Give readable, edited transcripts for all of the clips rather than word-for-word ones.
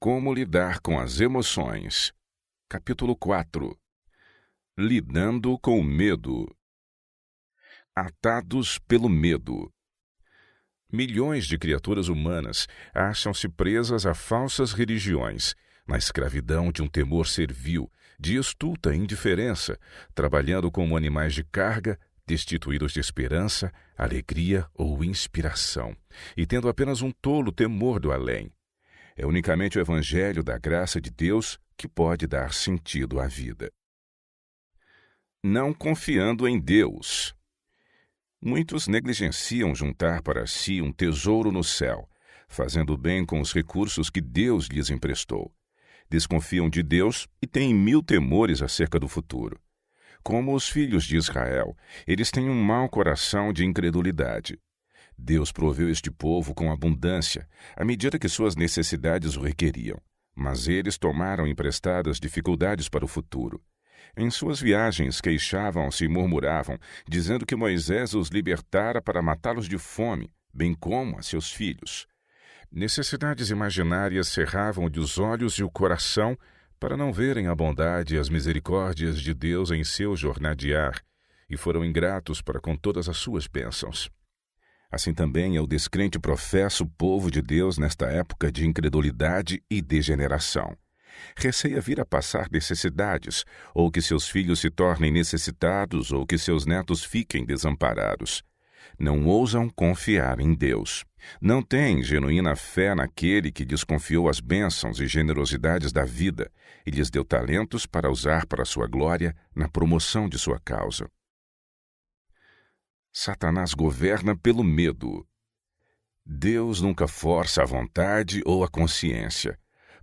Como lidar com as emoções. Capítulo 4. Lidando com o medo. Atados pelo medo. Milhões de criaturas humanas acham-se presas a falsas religiões, na escravidão de um temor servil, de estulta indiferença, trabalhando como animais de carga, destituídos de esperança, alegria ou inspiração, e tendo apenas um tolo temor do além. É unicamente o Evangelho da graça de Deus que pode dar sentido à vida. Não confiando em Deus. Muitos negligenciam juntar para si um tesouro no céu, fazendo bem com os recursos que Deus lhes emprestou. Desconfiam de Deus e têm 1000 temores acerca do futuro. Como os filhos de Israel, eles têm um mau coração de incredulidade. Deus proveu este povo com abundância, à medida que suas necessidades o requeriam, mas eles tomaram emprestadas dificuldades para o futuro. Em suas viagens queixavam-se e murmuravam, dizendo que Moisés os libertara para matá-los de fome, bem como a seus filhos. Necessidades imaginárias cerravam-lhe os olhos e o coração para não verem a bondade e as misericórdias de Deus em seu jornadear, e foram ingratos para com todas as suas bênçãos. Assim também é o descrente professo povo de Deus nesta época de incredulidade e degeneração. Receia vir a passar necessidades, ou que seus filhos se tornem necessitados, ou que seus netos fiquem desamparados. Não ousam confiar em Deus. Não têm genuína fé naquele que desconfiou as bênçãos e generosidades da vida e lhes deu talentos para usar para sua glória na promoção de sua causa. Satanás governa pelo medo. Deus nunca força a vontade ou a consciência.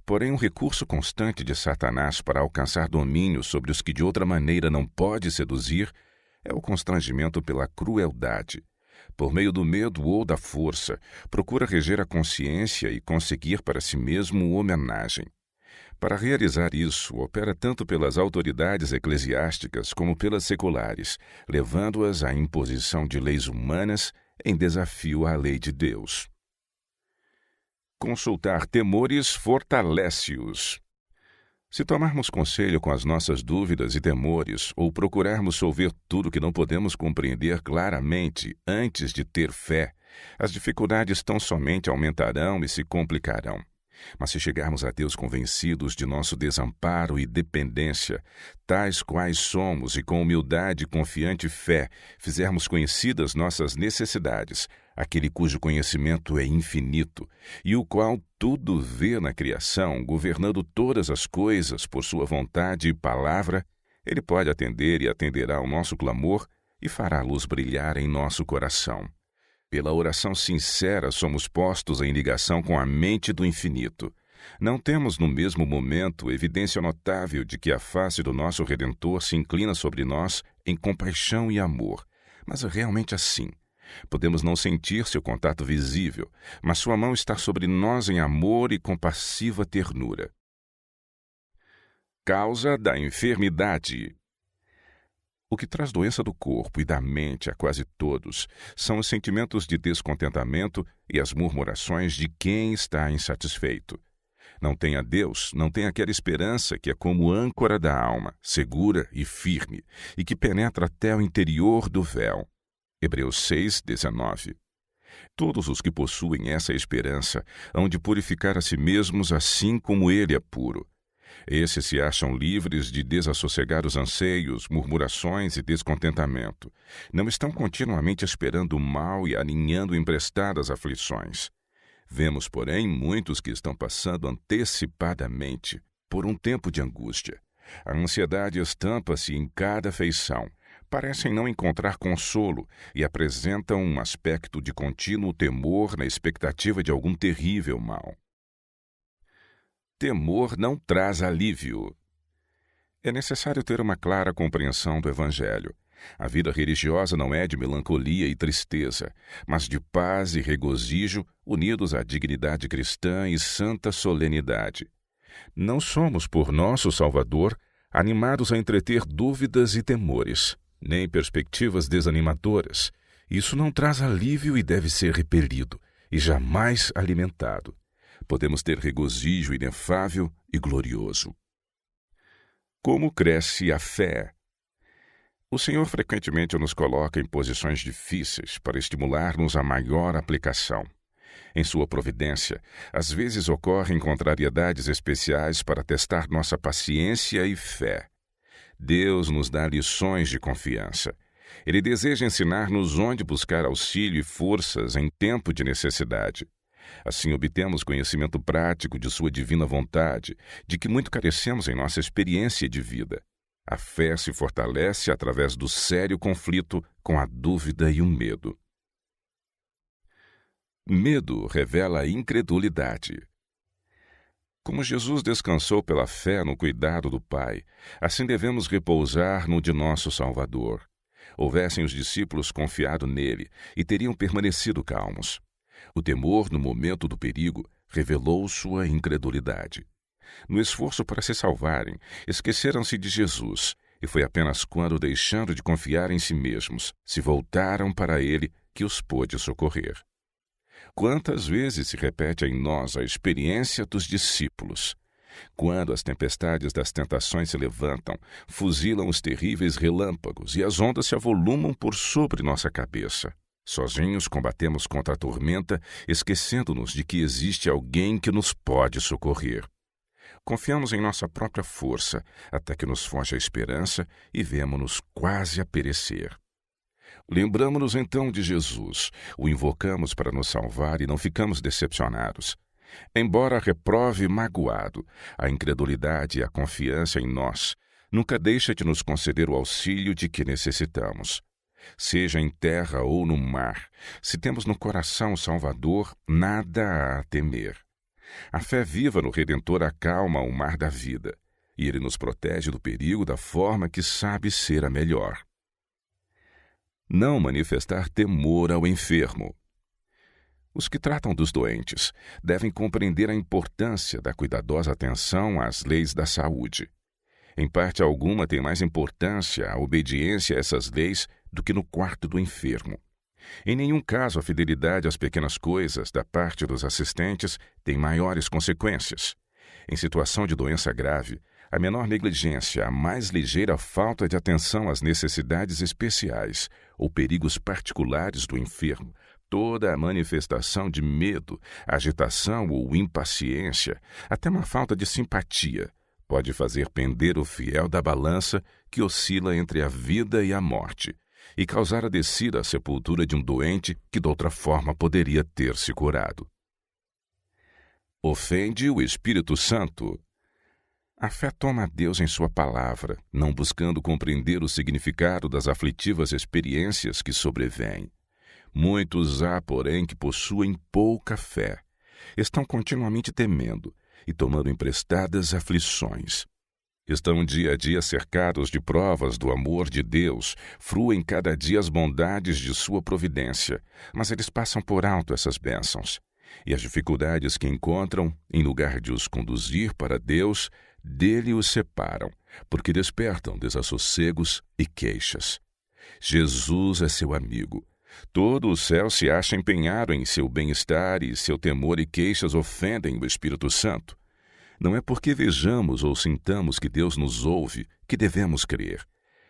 Porém, um recurso constante de Satanás para alcançar domínio sobre os que de outra maneira não pode seduzir é o constrangimento pela crueldade. Por meio do medo ou da força, procura reger a consciência e conseguir para si mesmo homenagem. Para realizar isso, opera tanto pelas autoridades eclesiásticas como pelas seculares, levando-as à imposição de leis humanas em desafio à lei de Deus. Consultar temores fortalece-os. Se tomarmos conselho com as nossas dúvidas e temores, ou procurarmos solver tudo que não podemos compreender claramente antes de ter fé, as dificuldades tão somente aumentarão e se complicarão. Mas se chegarmos a Deus convencidos de nosso desamparo e dependência, tais quais somos e com humildade e confiante fé, fizermos conhecidas nossas necessidades, aquele cujo conhecimento é infinito, e o qual tudo vê na criação, governando todas as coisas por sua vontade e palavra, ele pode atender e atenderá ao nosso clamor e fará a luz brilhar em nosso coração. Pela oração sincera somos postos em ligação com a mente do infinito. Não temos no mesmo momento evidência notável de que a face do nosso Redentor se inclina sobre nós em compaixão e amor, mas é realmente assim. Podemos não sentir seu contato visível, mas sua mão está sobre nós em amor e compassiva ternura. Causa da enfermidade. O que traz doença do corpo e da mente a quase todos são os sentimentos de descontentamento e as murmurações de quem está insatisfeito. Não tem a Deus, não tem aquela esperança que é como âncora da alma, segura e firme, e que penetra até o interior do véu. Hebreus 6:19. Todos os que possuem essa esperança hão de purificar a si mesmos assim como ele é puro. Esses se acham livres de desassossegar os anseios, murmurações e descontentamento. Não estão continuamente esperando o mal e aninhando emprestadas aflições. Vemos, porém, muitos que estão passando antecipadamente por um tempo de angústia. A ansiedade estampa-se em cada feição. Parecem não encontrar consolo e apresentam um aspecto de contínuo temor na expectativa de algum terrível mal. Temor não traz alívio. É necessário ter uma clara compreensão do Evangelho. A vida religiosa não é de melancolia e tristeza, mas de paz e regozijo unidos à dignidade cristã e santa solenidade. Não somos, por nosso Salvador, animados a entreter dúvidas e temores, nem perspectivas desanimadoras. Isso não traz alívio e deve ser repelido, e jamais alimentado. podemos ter regozijo inefável e glorioso. Como cresce a fé? O Senhor frequentemente nos coloca em posições difíceis para estimular-nos a maior aplicação. Em sua providência, às vezes ocorrem contrariedades especiais para testar nossa paciência e fé. Deus nos dá lições de confiança. Ele deseja ensinar-nos onde buscar auxílio e forças em tempo de necessidade. Assim obtemos conhecimento prático de sua divina vontade, de que muito carecemos em nossa experiência de vida. A fé se fortalece através do sério conflito com a dúvida e o medo. Medo revela incredulidade. Como Jesus descansou pela fé no cuidado do Pai, assim devemos repousar no de nosso Salvador. Houvessem os discípulos confiado nele e teriam permanecido calmos. O temor no momento do perigo revelou sua incredulidade. No esforço para se salvarem, esqueceram-se de Jesus, e foi apenas quando, deixando de confiar em si mesmos, se voltaram para ele que os pôde socorrer. Quantas vezes se repete em nós a experiência dos discípulos? Quando as tempestades das tentações se levantam, fuzilam os terríveis relâmpagos e as ondas se avolumam por sobre nossa cabeça. Sozinhos combatemos contra a tormenta, esquecendo-nos de que existe alguém que nos pode socorrer. Confiamos em nossa própria força, até que nos foge a esperança e vemo-nos quase a perecer. Lembramo-nos então de Jesus, o invocamos para nos salvar e não ficamos decepcionados. Embora reprove magoado, a incredulidade e a confiança em nós nunca deixa de nos conceder o auxílio de que necessitamos. Seja em terra ou no mar, se temos no coração o Salvador, nada há a temer. A fé viva no Redentor acalma o mar da vida, e ele nos protege do perigo da forma que sabe ser a melhor. Não manifestar temor ao enfermo. Os que tratam dos doentes devem compreender a importância da cuidadosa atenção às leis da saúde. Em parte alguma tem mais importância a obediência a essas leis do que no quarto do enfermo. Em nenhum caso a fidelidade às pequenas coisas da parte dos assistentes tem maiores consequências. Em situação de doença grave, a menor negligência, a mais ligeira falta de atenção às necessidades especiais ou perigos particulares do enfermo, toda a manifestação de medo, agitação ou impaciência, até uma falta de simpatia, pode fazer pender o fiel da balança que oscila entre a vida e a morte, e causar a descida à sepultura de um doente que de outra forma poderia ter se curado. Ofende o Espírito Santo. A fé toma a Deus em sua palavra, não buscando compreender o significado das aflitivas experiências que sobrevêm. Muitos há, porém, que possuem pouca fé. Estão continuamente temendo e tomando emprestadas aflições. Estão dia a dia cercados de provas do amor de Deus, fruem cada dia as bondades de sua providência, mas eles passam por alto essas bênçãos. E as dificuldades que encontram, em lugar de os conduzir para Deus, dele os separam, porque despertam desassossegos e queixas. Jesus é seu amigo. Todo o céu se acha empenhado em seu bem-estar e seu temor e queixas ofendem o Espírito Santo. Não é porque vejamos ou sintamos que Deus nos ouve que devemos crer.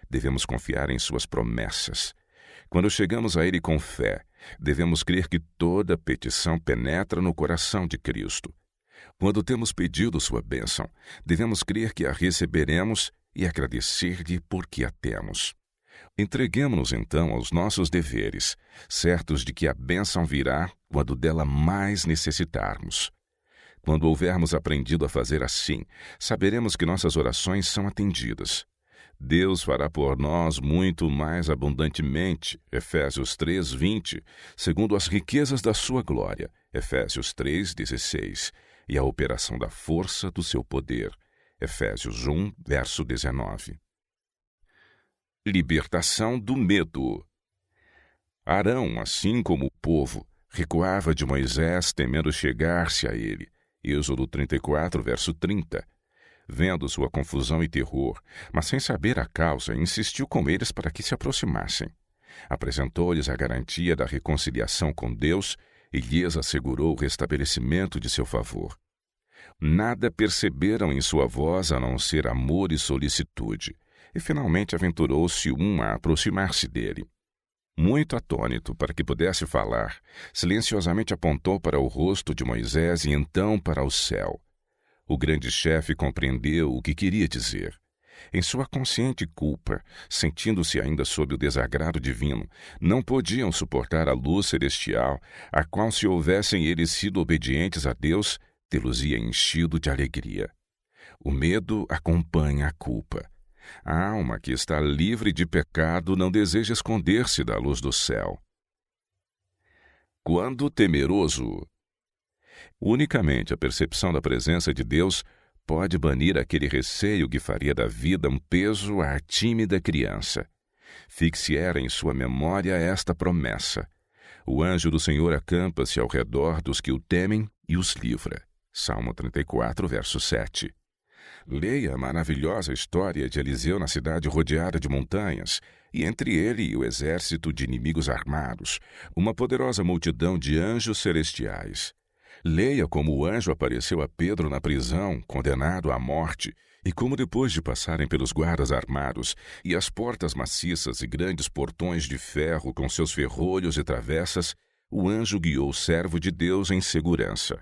Devemos confiar em suas promessas. Quando chegamos a Ele com fé, devemos crer que toda petição penetra no coração de Cristo. Quando temos pedido sua bênção, devemos crer que a receberemos e agradecer-lhe porque a temos. Entreguemo-nos então aos nossos deveres, certos de que a bênção virá quando dela mais necessitarmos. Quando houvermos aprendido a fazer assim, saberemos que nossas orações são atendidas. Deus fará por nós muito mais abundantemente, Efésios 3:20, segundo as riquezas da sua glória, Efésios 3:16, e a operação da força do seu poder, Efésios 1, verso 19. Libertação do medo. Arão, assim como o povo, recuava de Moisés, temendo chegar-se a ele. Êxodo 34, verso 30. Vendo sua confusão e terror, mas sem saber a causa, insistiu com eles para que se aproximassem. Apresentou-lhes a garantia da reconciliação com Deus e lhes assegurou o restabelecimento de seu favor. Nada perceberam em sua voz a não ser amor e solicitude, e finalmente aventurou-se um a aproximar-se dele. Muito atônito para que pudesse falar, silenciosamente apontou para o rosto de Moisés e então para o céu. O grande chefe compreendeu o que queria dizer. Em sua consciente culpa, sentindo-se ainda sob o desagrado divino, não podiam suportar a luz celestial, a qual, se houvessem eles sido obedientes a Deus, tê-los-ia enchido de alegria. O medo acompanha a culpa. A alma que está livre de pecado não deseja esconder-se da luz do céu. Quando temeroso. Unicamente a percepção da presença de Deus pode banir aquele receio que faria da vida um peso à tímida criança. Fixe era em sua memória esta promessa: o anjo do Senhor acampa-se ao redor dos que o temem e os livra. Salmo 34, verso 7. Leia a maravilhosa história de Eliseu na cidade rodeada de montanhas, e entre ele e o exército de inimigos armados, uma poderosa multidão de anjos celestiais. Leia como o anjo apareceu a Pedro na prisão, condenado à morte, e como depois de passarem pelos guardas armados e as portas maciças e grandes portões de ferro com seus ferrolhos e travessas, o anjo guiou o servo de Deus em segurança.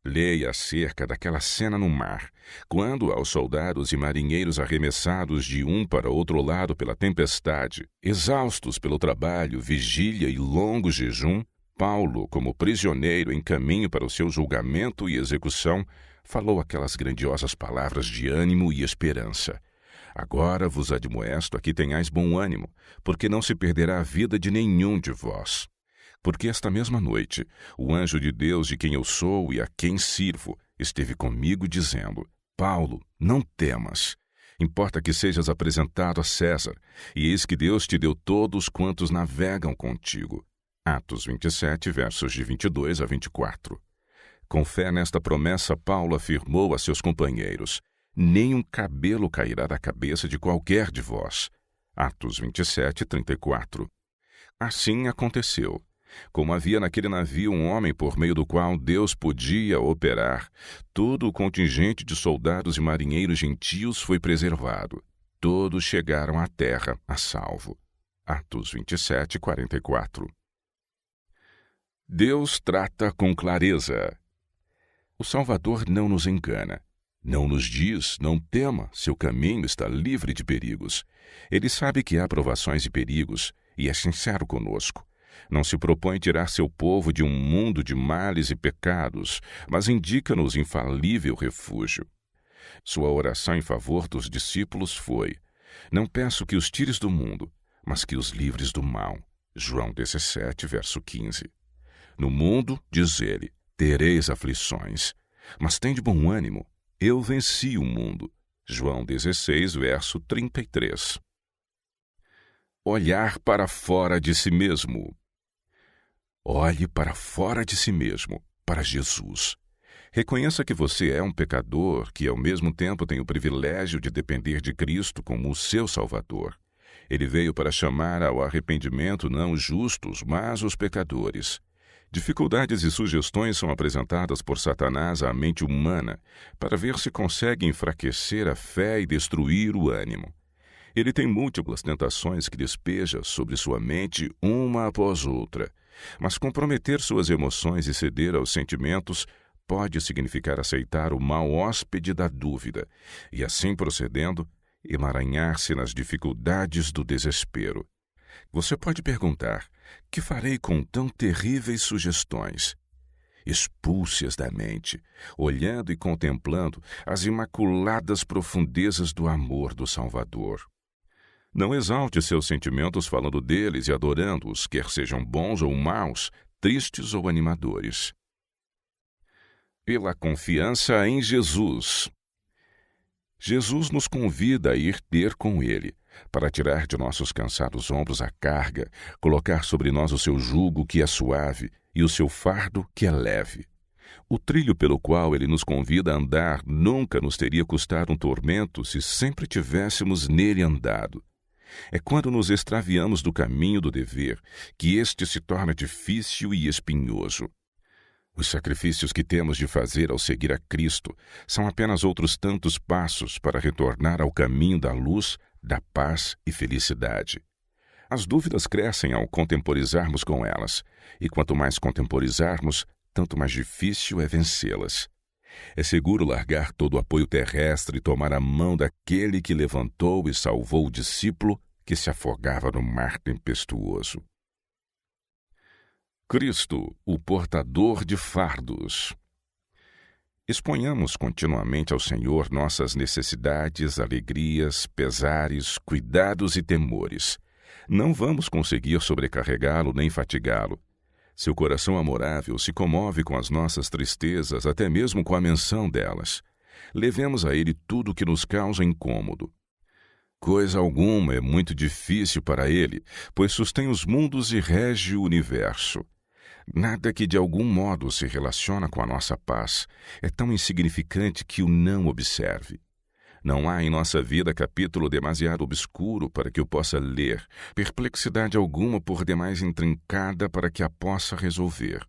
Leia acerca daquela cena no mar, quando aos soldados e marinheiros arremessados de um para outro lado pela tempestade, exaustos pelo trabalho, vigília e longo jejum, Paulo, como prisioneiro em caminho para o seu julgamento e execução, falou aquelas grandiosas palavras de ânimo e esperança. Agora vos admoesto a que tenhais bom ânimo, porque não se perderá a vida de nenhum de vós. Porque esta mesma noite, o anjo de Deus de quem eu sou e a quem sirvo, esteve comigo dizendo: Paulo, não temas. Importa que sejas apresentado a César, e eis que Deus te deu todos quantos navegam contigo. Atos 27, versos de 22 a 24. Com fé nesta promessa, Paulo afirmou a seus companheiros: nem um cabelo cairá da cabeça de qualquer de vós. Atos 27, 34. Assim aconteceu. Como havia naquele navio um homem por meio do qual Deus podia operar, todo o contingente de soldados e marinheiros gentios foi preservado. Todos chegaram à terra a salvo. Atos 27, 44. Deus trata com clareza. O Salvador não nos engana. Não nos diz: não tema, seu caminho está livre de perigos. Ele sabe que há provações e perigos, e é sincero conosco. Não se propõe tirar seu povo de um mundo de males e pecados, mas indica-nos infalível refúgio. Sua oração em favor dos discípulos foi: não peço que os tires do mundo, mas que os livres do mal. João 17, verso 15. No mundo, diz ele, tereis aflições, mas tende bom ânimo, eu venci o mundo. João 16, verso 33. Olhar para fora de si mesmo. Olhe para fora de si mesmo, para Jesus. Reconheça que você é um pecador que, ao mesmo tempo, tem o privilégio de depender de Cristo como o seu Salvador. Ele veio para chamar ao arrependimento não os justos, mas os pecadores. Dificuldades e sugestões são apresentadas por Satanás à mente humana para ver se consegue enfraquecer a fé e destruir o ânimo. Ele tem múltiplas tentações que despeja sobre sua mente uma após outra, mas comprometer suas emoções e ceder aos sentimentos pode significar aceitar o mau hóspede da dúvida e, assim procedendo, emaranhar-se nas dificuldades do desespero. Você pode perguntar: que farei com tão terríveis sugestões? Expulse-as da mente, olhando e contemplando as imaculadas profundezas do amor do Salvador. Não exalte seus sentimentos falando deles e adorando-os, quer sejam bons ou maus, tristes ou animadores. Pela confiança em Jesus. Jesus nos convida a ir ter com Ele, para tirar de nossos cansados ombros a carga, colocar sobre nós o seu jugo que é suave e o seu fardo que é leve. O trilho pelo qual Ele nos convida a andar nunca nos teria custado um tormento se sempre tivéssemos nele andado. É quando nos extraviamos do caminho do dever que este se torna difícil e espinhoso. Os sacrifícios que temos de fazer ao seguir a Cristo são apenas outros tantos passos para retornar ao caminho da luz, da paz e felicidade. As dúvidas crescem ao contemporizarmos com elas, e quanto mais contemporizarmos, tanto mais difícil é vencê-las. É seguro largar todo o apoio terrestre e tomar a mão daquele que levantou e salvou o discípulo que se afogava no mar tempestuoso. Cristo, o portador de fardos. Exponhamos continuamente ao Senhor nossas necessidades, alegrias, pesares, cuidados e temores. Não vamos conseguir sobrecarregá-lo nem fatigá-lo. Seu coração amorável se comove com as nossas tristezas, até mesmo com a menção delas. Levemos a ele tudo o que nos causa incômodo. Coisa alguma é muito difícil para ele, pois sustém os mundos e rege o universo. Nada que de algum modo se relaciona com a nossa paz é tão insignificante que o não observe. Não há em nossa vida capítulo demasiado obscuro para que eu possa ler, perplexidade alguma por demais intrincada para que a possa resolver.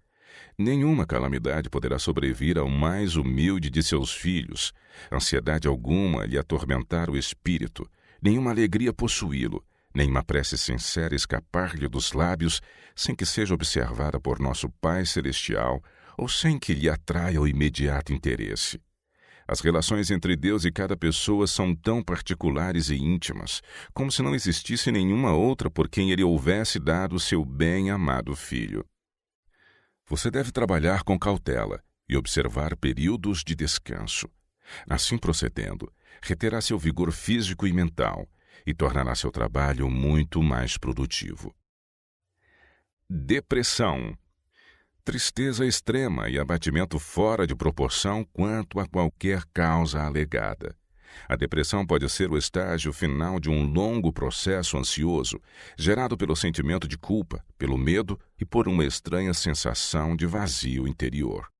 Nenhuma calamidade poderá sobrevir ao mais humilde de seus filhos, ansiedade alguma lhe atormentar o espírito, nenhuma alegria possuí-lo, nenhuma prece sincera escapar-lhe dos lábios sem que seja observada por nosso Pai Celestial ou sem que lhe atraia o imediato interesse. As relações entre Deus e cada pessoa são tão particulares e íntimas, como se não existisse nenhuma outra por quem ele houvesse dado seu bem-amado Filho. Você deve trabalhar com cautela e observar períodos de descanso. Assim procedendo, reterá seu vigor físico e mental e tornará seu trabalho muito mais produtivo. Depressão. Tristeza extrema e abatimento fora de proporção quanto a qualquer causa alegada. A depressão pode ser o estágio final de um longo processo ansioso, gerado pelo sentimento de culpa, pelo medo e por uma estranha sensação de vazio interior.